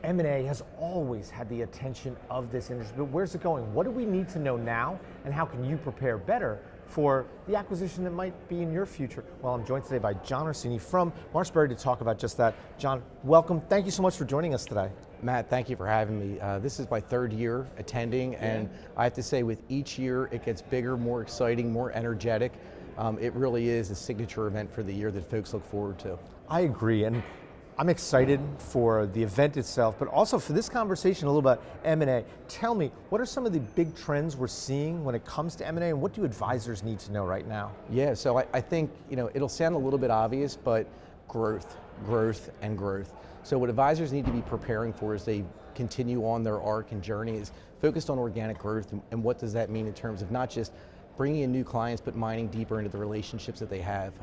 M&A has always had the attention of this industry, but where's it going? What do we need to know now, and how can you prepare better for the acquisition that might be in your future? Well, I'm joined today by John Orsini from MarshBerry to talk about just that. John, welcome. Thank you so much for joining us today. Matt, thank you for having me. This is my third year attending, and I have to say with each year it gets bigger, more exciting, more energetic. It really is a signature event for the year that folks look forward to. I agree, and I'm excited for the event itself, but also for this conversation a little about M&A. Tell me, what are some of the big trends we're seeing when it comes to M&A, and what do advisors need to know right now? Yeah, so I think it'll sound a little bit obvious, but growth, and growth. So what advisors need to be preparing for as they continue on their arc and journey is focused on organic growth, and what does that mean in terms of not just bringing in new clients, but mining deeper into the relationships that they have.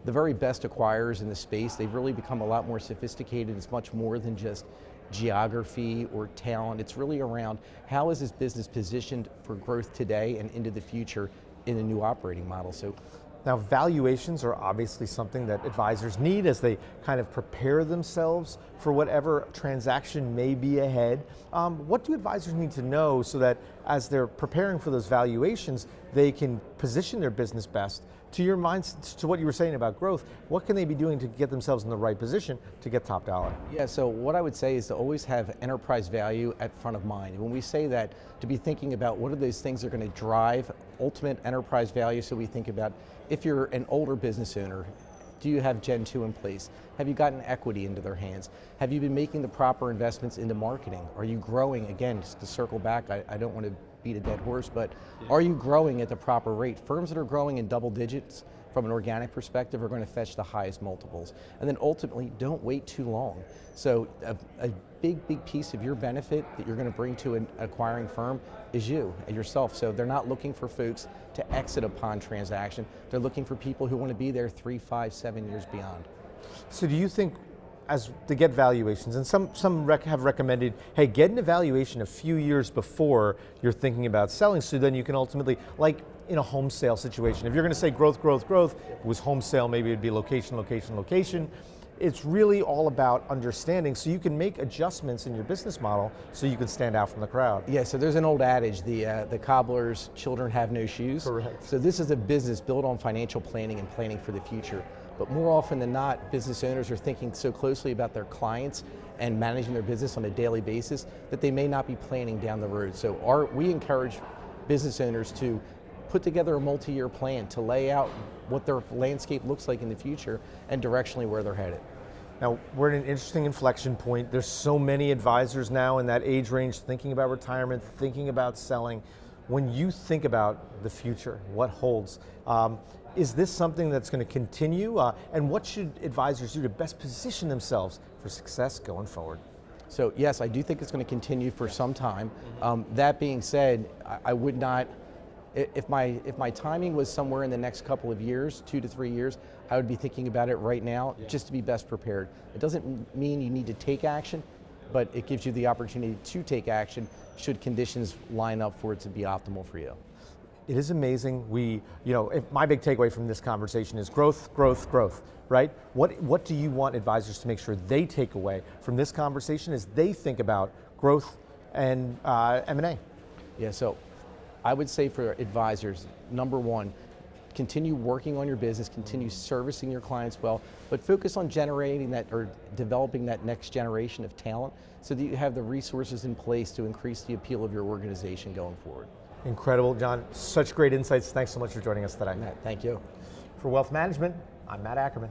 The very best acquirers in the space, they've really become a lot more sophisticated. It's much more than just geography or talent. It's really around how is this business positioned for growth today and into the future in a new operating model. So, now, valuations are obviously something that advisors need as they kind of prepare themselves for whatever transaction may be ahead. What do advisors need to know so that as they're preparing for those valuations, they can position their business best? To your mind, to what you were saying about growth, what can they be doing to get themselves in the right position to get top dollar? Yeah, so what I would say is to always have enterprise value at front of mind. And when we say that, to be thinking about what are those things that are going to drive ultimate enterprise value. So we think about, if you're an older business owner, do you have Gen 2 in place? Have you gotten equity into their hands? Have you been making the proper investments into marketing? Are you growing? Again, just to circle back, I don't want to beat a dead horse, but are you growing at the proper rate? Firms that are growing in double digits from an organic perspective are going to fetch the highest multiples. And then ultimately, don't wait too long. So a big piece of your benefit that you're going to bring to an acquiring firm is you and yourself. So they're not looking for folks to exit upon transaction. They're looking for people who want to be there 3, 5, 7 years beyond. So do you think, as they get valuations, and some have recommended, hey, get an evaluation a few years before you're thinking about selling, so then you can ultimately, like in a home sale situation, if you're going to say growth, it was home sale, maybe it'd be location. It's really all about understanding, so you can make adjustments in your business model so you can stand out from the crowd. Yeah, so there's an old adage, the cobbler's children have no shoes. Correct. So this is a business built on financial planning and planning for the future. But more often than not, business owners are thinking so closely about their clients and managing their business on a daily basis that they may not be planning down the road. So we encourage business owners to put together a multi-year plan to lay out what their landscape looks like in the future and directionally where they're headed. Now, we're at an interesting inflection point. There's so many advisors now in that age range thinking about retirement, thinking about selling. When you think about the future, what holds, is this something that's going to continue? And what should advisors do to best position themselves for success going forward? So yes, I do think it's going to continue for some time. That being said, I would not, if my timing was somewhere in the next couple of years, 2 to 3 years, I would be thinking about it right now just to be best prepared. It doesn't mean you need to take action, but it gives you the opportunity to take action should conditions line up for it to be optimal for you. It is amazing. My big takeaway from this conversation is growth, right? What do you want advisors to make sure they take away from this conversation as they think about growth and M&A? Yeah, so I would say for advisors, number one, continue working on your business, continue servicing your clients well, but focus on generating that or developing that next generation of talent so that you have the resources in place to increase the appeal of your organization going forward. Incredible, John. Such great insights. Thanks so much for joining us today. Matt, thank you. For Wealth Management, I'm Matt Ackerman.